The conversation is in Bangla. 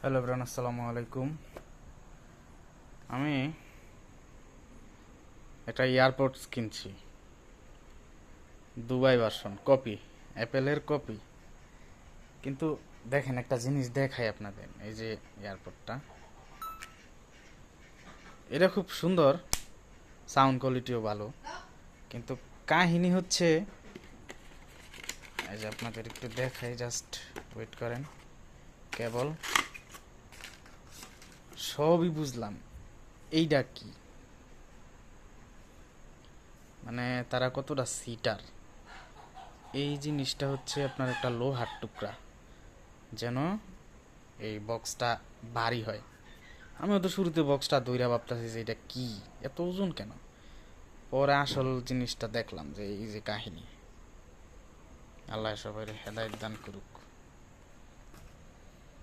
হ্যালো এভরিওয়ান, আসসালামু আলাইকুম। আমি একটা এয়ারপডস কিনছি, দুবাই ভার্সন কপি, অ্যাপেলের কপি। কিন্তু দেখেন, একটা জিনিস দেখাই আপনাদের। এই যে এয়ারপডটা, এটা খুব সুন্দর, সাউন্ড কোয়ালিটিও ভালো, কিন্তু কাহিনী হচ্ছে, এই যে আপনাদের একটু দেখাই, জাস্ট ওয়েট করেন। কেবল সবই বুঝলাম, এইটা কি, মানে তারা কতটা সিটার। এই জিনিসটা হচ্ছে আপনার একটা লোহার টুকরা, যেন এই বক্সটা ভারী হয়। আমিও তো শুরুতে বক্সটা দইরা ভাবতেছি যে এটা কি, এত ওজন কেন। পরে আসল জিনিসটা দেখলাম যে এই যে কাহিনী। আল্লাহ সবাই হেদায়েত দান করুক।